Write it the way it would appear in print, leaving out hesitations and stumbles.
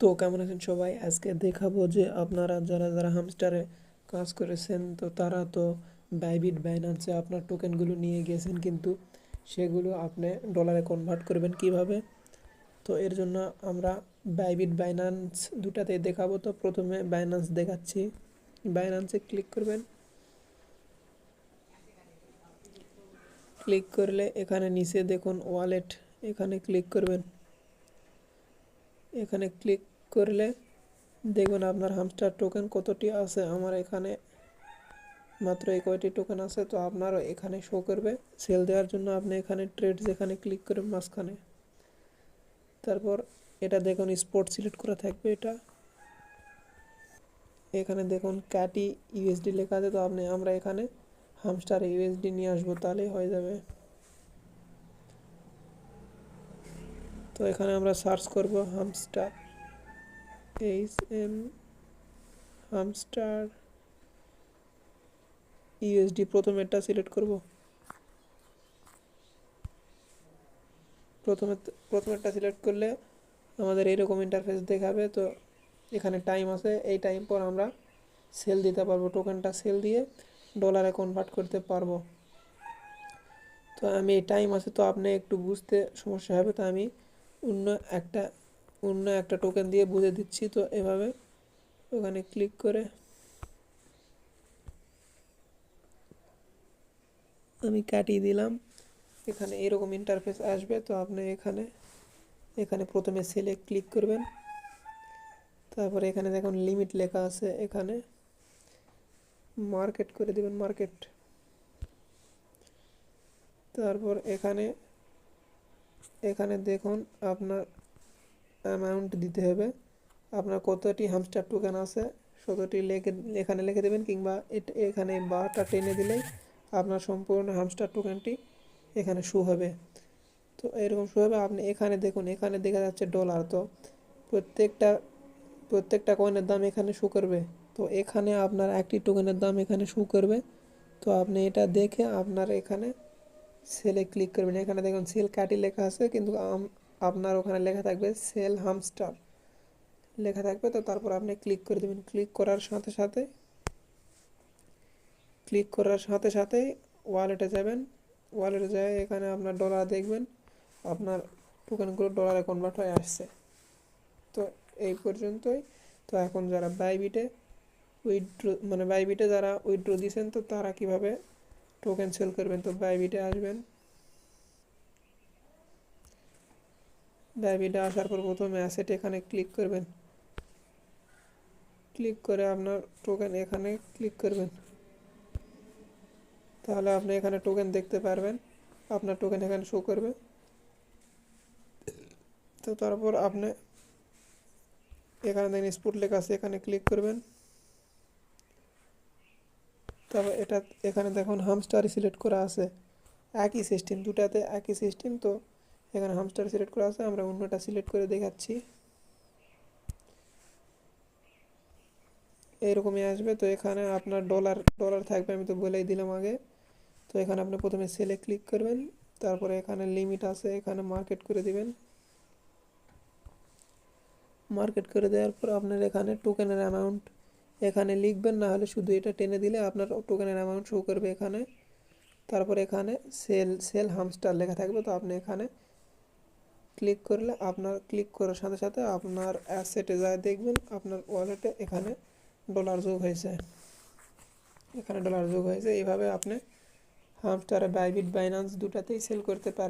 তো কেমন আছেন সবাই? আজকে দেখাবো যে আপনারা যারা যারা হামস্টারে কাজ করেছেন, তো তারা তো বাইবিট বাইন্যান্সে আপনার টোকেনগুলো নিয়ে গেছেন, কিন্তু সেগুলো আপনি ডলারে কনভার্ট করবেন কিভাবে। তো এর জন্য আমরা বাইবিট বাইন্যান্স দুটাতেই দেখাবো। তো প্রথমে বাইন্যান্স দেখাচ্ছি। বাইন্যান্সে ক্লিক করবেন। ক্লিক করলে এখানে নিচে দেখুন ওয়ালেট, এখানে ক্লিক করবেন। এখানে ক্লিক করলে দেখবেন আপনার হামস্টার টোকেন কতটি আছে। আমার এখানে মাত্র এই কয়টি টোকেন আছে, তো আপনারও এখানে শো করবে। সেল দেওয়ার জন্য আপনি এখানে ট্রেড যেখানে ক্লিক করবেন মাঝখানে, তারপর এটা দেখুন স্পট সিলেক্ট করা থাকবে। এটা এখানে দেখুন ক্যাটি ইউএসডি লেখা আছে, তো আমরা এখানে হামস্টার ইউএসডি নিয়ে আসবো, তাহলেই হয়ে যাবে। তো এখানে আমরা সার্চ করব হামস্টার, হামস্টার ইউএসডি। প্রথমে এটা সিলেক্ট করব। প্রথমেরটা সিলেক্ট করলে আমাদের এইরকম ইন্টারফেস দেখাবে। তো এখানে টাইম আছে, এই টাইম পর আমরা সেল দিতে পারবো, টোকেনটা সেল দিয়ে ডলারে কনভার্ট করতে পারবো। তো আমি এই টাইম আছে, তো আপনি একটু বুঝতে সমস্যা হবে, তো আমি অন্য একটা টোকেন দিয়ে বুঝে দিচ্ছি। তো এভাবে ওখানে ক্লিক করে আমি কাটিয়ে দিলাম। এখানে এরকম ইন্টারফেস আসবে। তো আপনি এখানে প্রথমে সেলে ক্লিক করবেন, তারপরে এখানে দেখুন লিমিট লেখা আছে, এখানে মার্কেট করে দিবেন, মার্কেট। তারপর এখানে দেখুন আপনার অ্যামাউন্ট দিতে হবে, আপনার কতটি হামস্টার টোকেন আছে ততটি এখানে লিখে দেবেন, কিংবা এখানে বারটা টেনে দিলেই আপনার সম্পূর্ণ হামস্টার টোকেনটি এখানে শো হবে। তো এরকম শো হবে। আপনি এখানে দেখুন, এখানে দেখা যাচ্ছে ডলার। তো প্রত্যেকটা কয়েনের দাম এখানে শো করবে। তো এখানে আপনার একটি টোকেনের দাম এখানে শো করবে। তো আপনি এটা দেখে আপনার এখানে সেলে ক্লিক করবেন। এখানে দেখুন সেল ক্যাটি লেখা আছে, কিন্তু আপনার ওখানে লেখা থাকবে সেল হামস্টার লেখা থাকবে। তো তারপর আপনি ক্লিক করে দেবেন। ক্লিক করার সাথে সাথে ওয়ালেটে যাবেন। ওয়ালেটে যায় এখানে আপনার ডলার দেখবেন, আপনার টোকেনগুলো ডলারে কনভার্ট হয়ে আসছে। তো এই পর্যন্তই। তো এখন যারা বাইবিটে যারা উইথড্র দিয়েছেন, তো তারা কিভাবে টোকেন সেল করবেন। তো বাইবিটে আসবেন। বাইবিটে আসার পর প্রথমে অ্যাসেট এখানে ক্লিক করবেন। ক্লিক করে আপনার টোকেন এখানে ক্লিক করবেন, তাহলে আপনি এখানে টোকেন দেখতে পারবেন, আপনার টোকেন এখানে শো করবে। তো তারপর আপনি এখানে দেখেন স্পট লেখা আছে, এখানে ক্লিক করবেন। তারপর এখানে দেখুন হামস্টার সিলেক্ট করা আছে, একই সিস্টেম, দুটাতে একই সিস্টেম। তো এখানে হামস্টার সিলেক্ট করা আছে, আমরা অন্যটা সিলেক্ট করে দেখাচ্ছি। এইরকমই আসবে। তো এখানে আপনার ডলার থাকবে, আমি তো বলেই দিলাম আগে। তো এখানে আপনি প্রথমে সেলে ক্লিক করবেন, তারপরে এখানে লিমিট আছে, এখানে মার্কেট করে দিবেন। মার্কেট করে দেওয়ার পর আপনার এখানে টোকেনের অ্যামাউন্ট এখানে লিখবেন, না হলে শুধু এটা টেনে দিলে আপনার টোকেনের অ্যামাউন্ট শো করবে এখানে। তারপর এখানে সেল হামস্টার লেখা থাকবে। তো আপনি এখানে ক্লিক করলে ক্লিক করার সাথে সাথে আপনার অ্যাসেটে যায় দেখবেন আপনার ওয়ালেটে এখানে ডলার যোগ হয়েছে। এইভাবে আপনি হামস্টার বাইবিট বাইন্যান্স দুটাতেই সেল করতে পারবেন।